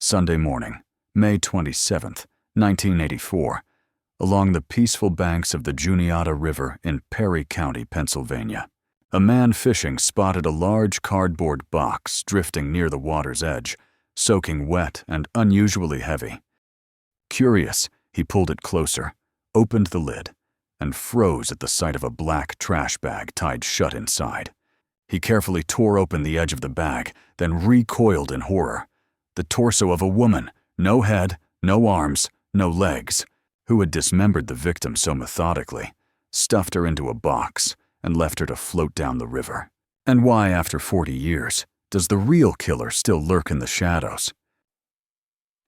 Sunday morning, May 27th, 1984, along the peaceful banks of the Juniata River in Perry County, Pennsylvania. A man fishing spotted a large cardboard box drifting near the water's edge, soaking wet and unusually heavy. Curious, he pulled it closer, opened the lid, and froze at the sight of a black trash bag tied shut inside. He carefully tore open the edge of the bag, then recoiled in horror. The torso of a woman, no head, no arms, no legs, who had dismembered the victim so methodically, stuffed her into a box, and left her to float down the river. And why, after 40 years, does the real killer still lurk in the shadows?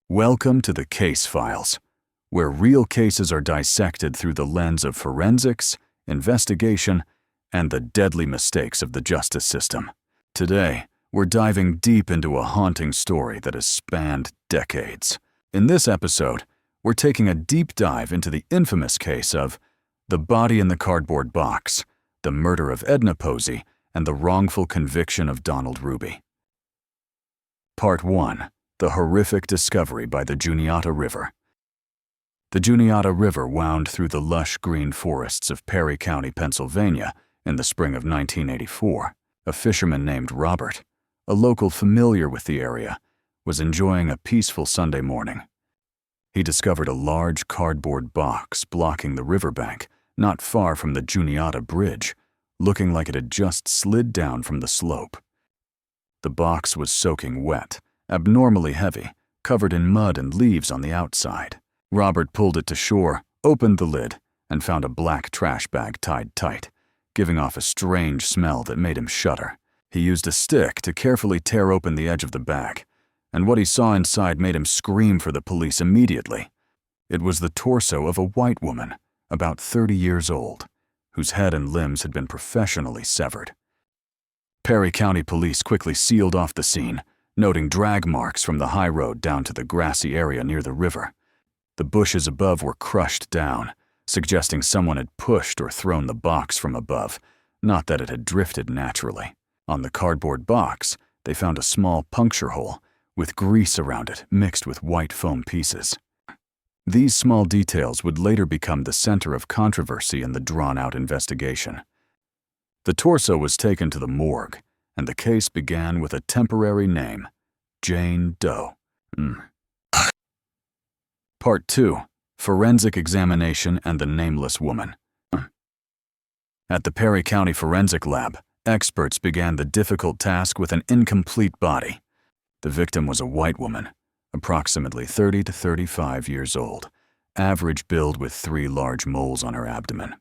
Welcome to the Case Files, where real cases are dissected through the lens of forensics, investigation, and the deadly mistakes of the justice system. Today, we're diving deep into a haunting story that has spanned decades. In this episode, we're taking a deep dive into the infamous case of the body in the cardboard box, the murder of Edna Posey, and the wrongful conviction of Donald Ruby. Part 1. The horrific discovery by the Juniata River. The Juniata River wound through the lush green forests of Perry County, Pennsylvania, in the spring of 1984. A fisherman named Robert, a local familiar with the area, was enjoying a peaceful Sunday morning. He discovered a large cardboard box blocking the riverbank, not far from the Juniata Bridge, looking like it had just slid down from the slope. The box was soaking wet, abnormally heavy, covered in mud and leaves on the outside. Robert pulled it to shore, opened the lid, and found a black trash bag tied tight, giving off a strange smell that made him shudder. He used a stick to carefully tear open the edge of the bag, and what he saw inside made him scream for the police immediately. It was the torso of a white woman, about 30 years old, whose head and limbs had been professionally severed. Perry County police quickly sealed off the scene, noting drag marks from the high road down to the grassy area near the river. The bushes above were crushed down, suggesting someone had pushed or thrown the box from above, not that it had drifted naturally. On the cardboard box, they found a small puncture hole with grease around it mixed with white foam pieces. These small details would later become the center of controversy in the drawn-out investigation. The torso was taken to the morgue, and the case began with a temporary name, Jane Doe. Part 2. Forensic Examination and the Nameless Woman. At the Perry County Forensic Lab, experts began the difficult task with an incomplete body. The victim was a white woman, approximately 30 to 35 years old, average build with 3 large moles on her abdomen.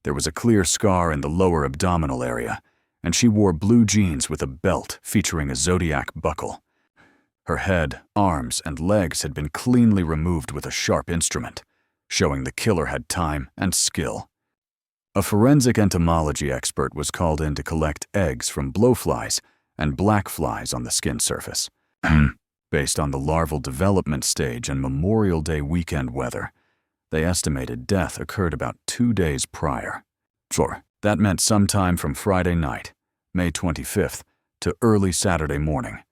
There was a clear scar in the lower abdominal area, and she wore blue jeans with a belt featuring a zodiac buckle. Her head, arms, and legs had been cleanly removed with a sharp instrument, showing the killer had time and skill. A forensic entomology expert was called in to collect eggs from blowflies and black flies on the skin surface. Based on the larval development stage and Memorial Day weekend weather, they estimated death occurred about 2 days prior. Sure, that meant sometime from Friday night, May 25th, to early Saturday morning,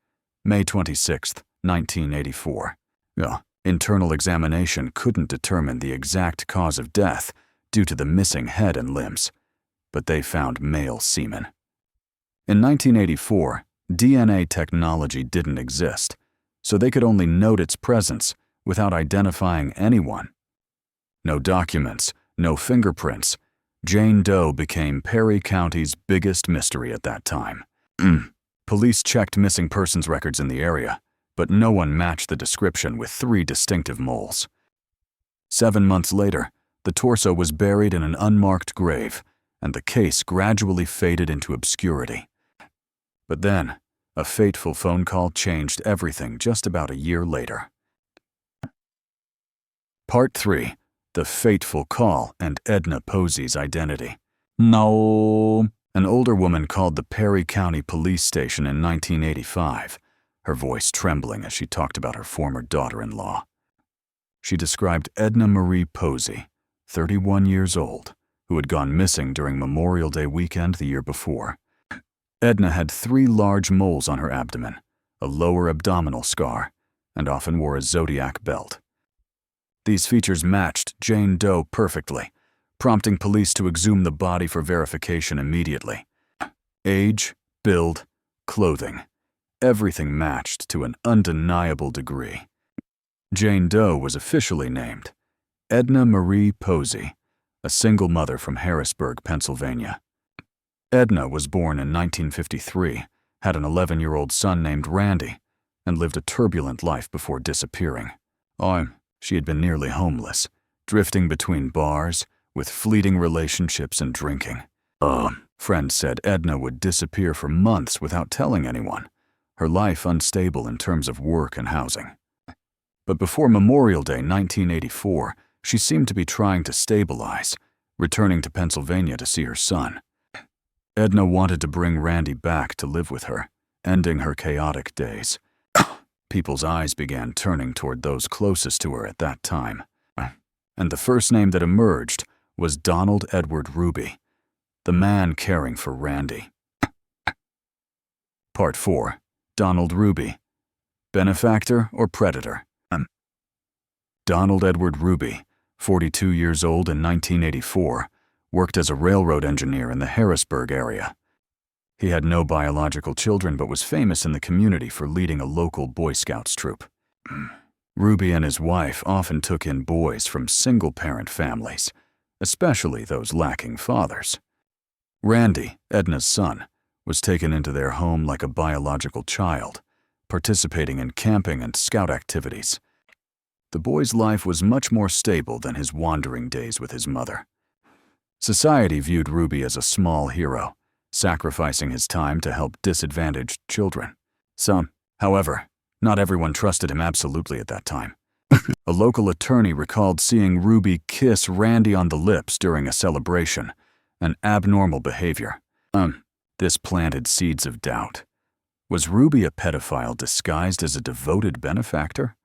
May 26th, 1984. Internal examination couldn't determine the exact cause of death due to the missing head and limbs, but they found male semen. In 1984, DNA technology didn't exist, so they could only note its presence without identifying anyone. No documents, no fingerprints. Jane Doe became Perry County's biggest mystery at that time. Police checked missing persons records in the area, but no one matched the description with 3 distinctive moles. 7 months later, the torso was buried in an unmarked grave, and the case gradually faded into obscurity. But then, a fateful phone call changed everything just about a year later. Part 3. The fateful call and Edna Posey's identity. No. An older woman called the Perry County Police Station in 1985, her voice trembling as she talked about her former daughter-in-law. She described Edna Marie Posey, 31 years old, who had gone missing during Memorial Day weekend the year before. Edna had 3 large moles on her abdomen, a lower abdominal scar, and often wore a zodiac belt. These features matched Jane Doe perfectly, prompting police to exhume the body for verification immediately. Age, build, clothing, everything matched to an undeniable degree. Jane Doe was officially named Edna Marie Posey, a single mother from Harrisburg, Pennsylvania. Edna was born in 1953, had an 11-year-old son named Randy, and lived a turbulent life before disappearing. She had been nearly homeless, drifting between bars, with fleeting relationships and drinking. Friends said Edna would disappear for months without telling anyone, her life unstable in terms of work and housing. But before Memorial Day 1984, she seemed to be trying to stabilize, returning to Pennsylvania to see her son. Edna wanted to bring Randy back to live with her, ending her chaotic days. People's eyes began turning toward those closest to her at that time, and the first name that emerged was Donald Edward Ruby, the man caring for Randy. Part 4. Donald Ruby. Benefactor or predator? Donald Edward Ruby, 42 years old in 1984, worked as a railroad engineer in the Harrisburg area. He had no biological children but was famous in the community for leading a local Boy Scouts troop. Ruby and his wife often took in boys from single-parent families, especially those lacking fathers. Randy, Edna's son, was taken into their home like a biological child, participating in camping and scout activities. The boy's life was much more stable than his wandering days with his mother. Society viewed Ruby as a small hero, sacrificing his time to help disadvantaged children. However, not everyone trusted him absolutely at that time. A local attorney recalled seeing Ruby kiss Randy on the lips during a celebration, an abnormal behavior. This planted seeds of doubt. Was Ruby a pedophile disguised as a devoted benefactor?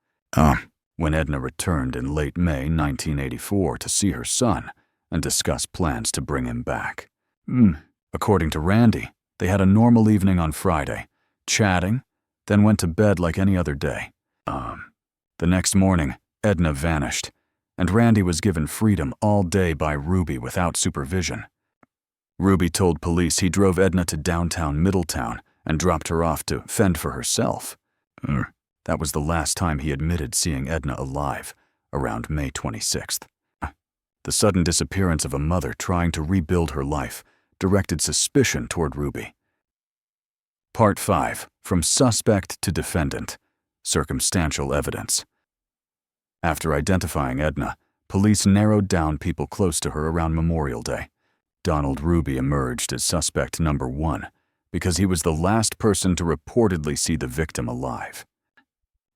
When Edna returned in late May 1984 to see her son and discuss plans to bring him back. According to Randy, they had a normal evening on Friday, chatting, then went to bed like any other day. The next morning, Edna vanished, and Randy was given freedom all day by Ruby without supervision. Ruby told police he drove Edna to downtown Middletown and dropped her off to fend for herself. That was the last time he admitted seeing Edna alive, around May 26th. The sudden disappearance of a mother trying to rebuild her life directed suspicion toward Ruby. Part 5. From Suspect to Defendant. Circumstantial Evidence. After identifying Edna, police narrowed down people close to her around Memorial Day. Donald Ruby emerged as suspect number 1 because he was the last person to reportedly see the victim alive.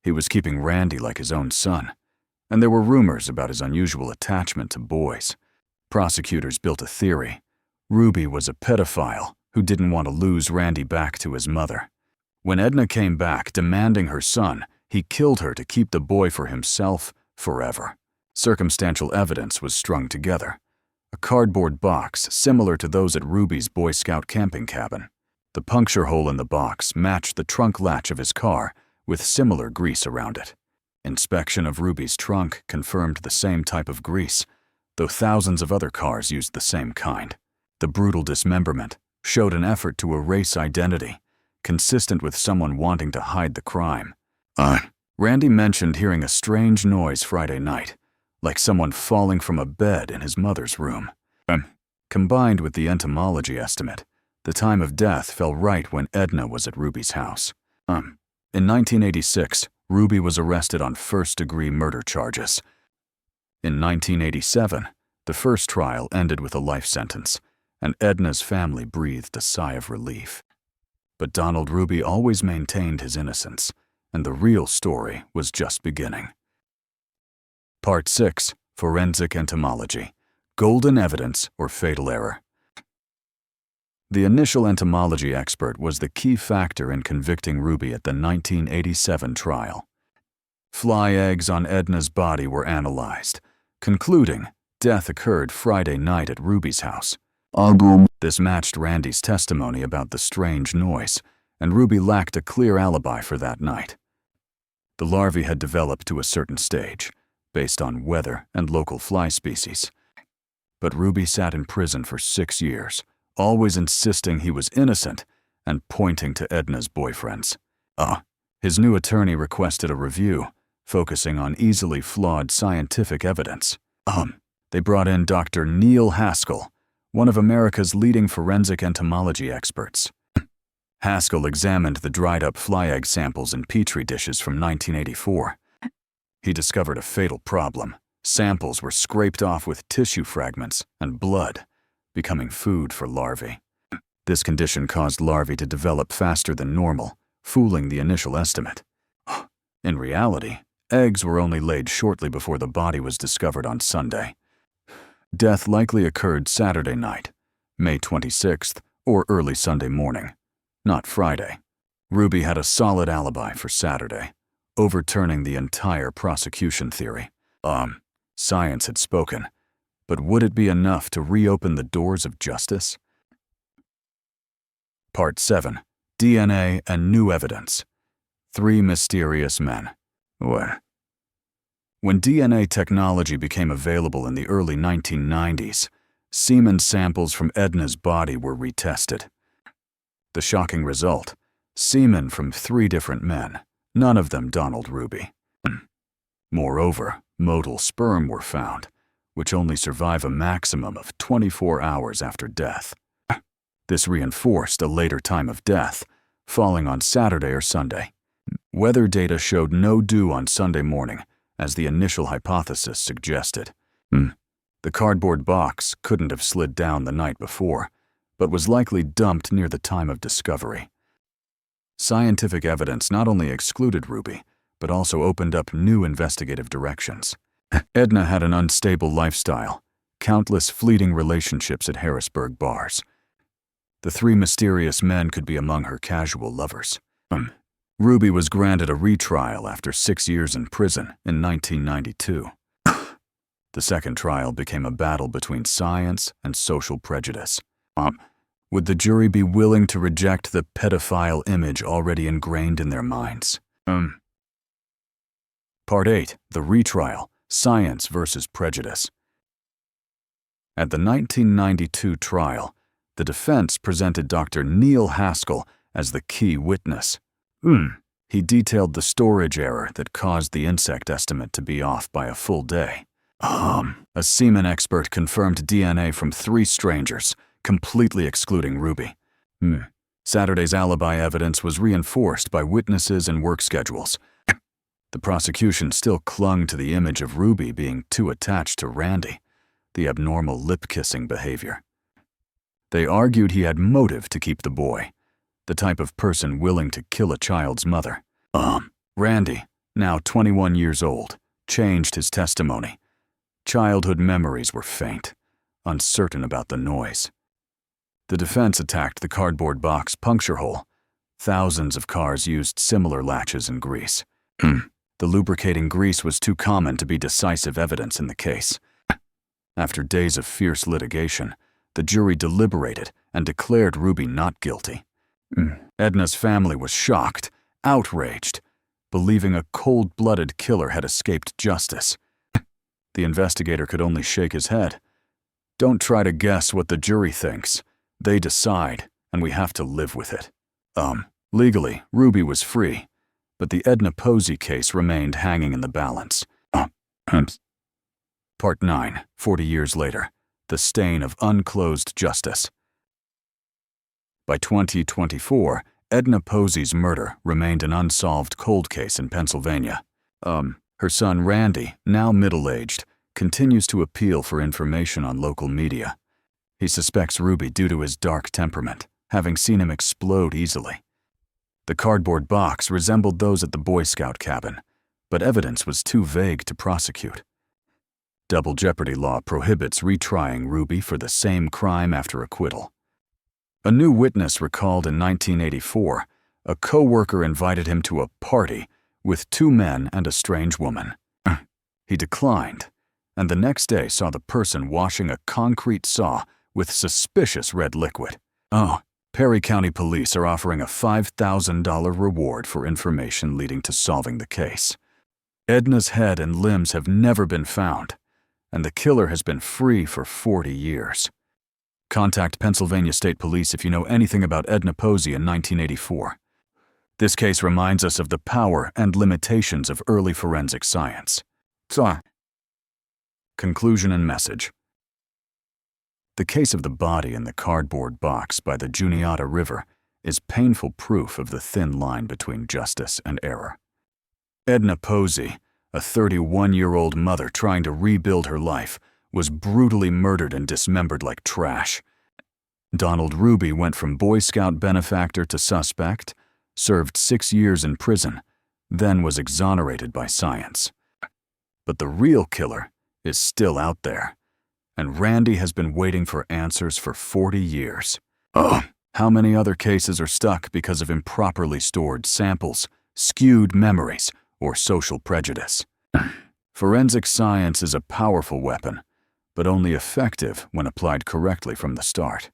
He was keeping Randy like his own son, and there were rumors about his unusual attachment to boys. Prosecutors built a theory. Ruby was a pedophile who didn't want to lose Randy back to his mother. When Edna came back demanding her son, he killed her to keep the boy for himself forever. Circumstantial evidence was strung together. A cardboard box similar to those at Ruby's Boy Scout camping cabin. The puncture hole in the box matched the trunk latch of his car with similar grease around it. Inspection of Ruby's trunk confirmed the same type of grease, though thousands of other cars used the same kind. The brutal dismemberment showed an effort to erase identity, consistent with someone wanting to hide the crime. Randy mentioned hearing a strange noise Friday night, like someone falling from a bed in his mother's room. Combined with the entomology estimate, the time of death fell right when Edna was at Ruby's house. In 1986, Ruby was arrested on first-degree murder charges. In 1987, the first trial ended with a life sentence, and Edna's family breathed a sigh of relief. But Donald Ruby always maintained his innocence, and the real story was just beginning. Part 6. Forensic Entomology. Golden Evidence or Fatal Error. The initial entomology expert was the key factor in convicting Ruby at the 1987 trial. Fly eggs on Edna's body were analyzed, concluding death occurred Friday night at Ruby's house. This matched Randy's testimony about the strange noise, and Ruby lacked a clear alibi for that night. The larvae had developed to a certain stage, based on weather and local fly species. But Ruby sat in prison for 6 years, always insisting he was innocent and pointing to Edna's boyfriends. His new attorney requested a review, focusing on easily flawed scientific evidence. They brought in Dr. Neal Haskell, one of America's leading forensic entomology experts. Haskell examined the dried-up fly egg samples in petri dishes from 1984. He discovered a fatal problem. Samples were scraped off with tissue fragments and blood, becoming food for larvae. This condition caused larvae to develop faster than normal, fooling the initial estimate. In reality, eggs were only laid shortly before the body was discovered on Sunday. Death likely occurred Saturday night, May 26th, or early Sunday morning, not Friday. Ruby had a solid alibi for Saturday, overturning the entire prosecution theory. Science had spoken, but would it be enough to reopen the doors of justice? Part 7. DNA and New Evidence. 3 Mysterious Men. What? When DNA technology became available in the early 1990s, semen samples from Edna's body were retested. The shocking result: semen from 3 different men, none of them Donald Ruby. Moreover, motile sperm were found, which only survive a maximum of 24 hours after death. This reinforced a later time of death, falling on Saturday or Sunday. Weather data showed no dew on Sunday morning, as the initial hypothesis suggested. The cardboard box couldn't have slid down the night before, but was likely dumped near the time of discovery. Scientific evidence not only excluded Ruby, but also opened up new investigative directions. Edna had an unstable lifestyle, countless fleeting relationships at Harrisburg bars. The 3 mysterious men could be among her casual lovers. Ruby was granted a retrial after 6 years in prison in 1992. The second trial became a battle between science and social prejudice. Would the jury be willing to reject the pedophile image already ingrained in their minds? Part 8. The Retrial. Science versus Prejudice. At the 1992 trial, the defense presented Dr. Neal Haskell as the key witness. He detailed the storage error that caused the insect estimate to be off by a full day. A semen expert confirmed DNA from 3 strangers, completely excluding Ruby. Saturday's alibi evidence was reinforced by witnesses and work schedules. The prosecution still clung to the image of Ruby being too attached to Randy, the abnormal lip-kissing behavior. They argued he had motive to keep the boy, the type of person willing to kill a child's mother. Randy, now 21 years old, changed his testimony. Childhood memories were faint, uncertain about the noise. The defense attacked the cardboard box puncture hole. Thousands of cars used similar latches and grease. The lubricating grease was too common to be decisive evidence in the case. After days of fierce litigation, the jury deliberated and declared Ruby not guilty. Edna's family was shocked, outraged, believing a cold-blooded killer had escaped justice. The investigator could only shake his head. Don't try to guess what the jury thinks. They decide, and we have to live with it. Legally, Ruby was free, but the Edna Posey case remained hanging in the balance. Part 9, 40 years later, the stain of unclosed justice. By 2024, Edna Posey's murder remained an unsolved cold case in Pennsylvania. Her son Randy, now middle-aged, continues to appeal for information on local media. He suspects Ruby due to his dark temperament, having seen him explode easily. The cardboard box resembled those at the Boy Scout cabin, but evidence was too vague to prosecute. Double jeopardy law prohibits retrying Ruby for the same crime after acquittal. A new witness recalled in 1984, a co-worker invited him to a party with 2 men and a strange woman. He declined, and the next day saw the person washing a concrete saw with suspicious red liquid. Perry County Police are offering a $5,000 reward for information leading to solving the case. Edna's head and limbs have never been found, and the killer has been free for 40 years. Contact Pennsylvania State Police if you know anything about Edna Posey in 1984. This case reminds us of the power and limitations of early forensic science. Conclusion and message. The case of the body in the cardboard box by the Juniata River is painful proof of the thin line between justice and error. Edna Posey, a 31-year-old mother trying to rebuild her life, was brutally murdered and dismembered like trash. Donald Ruby went from Boy Scout benefactor to suspect, served 6 years in prison, then was exonerated by science. But the real killer is still out there, and Randy has been waiting for answers for 40 years. How many other cases are stuck because of improperly stored samples, skewed memories, or social prejudice? Forensic science is a powerful weapon, but only effective when applied correctly from the start.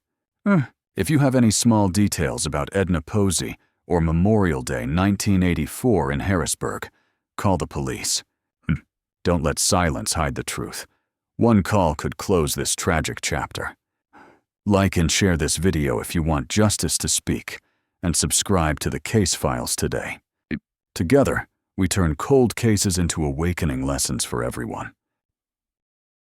If you have any small details about Edna Posey or Memorial Day 1984 in Harrisburg, call the police. Don't let silence hide the truth. One call could close this tragic chapter. Like and share this video if you want justice to speak, and subscribe to the Case Files today. Together, we turn cold cases into awakening lessons for everyone.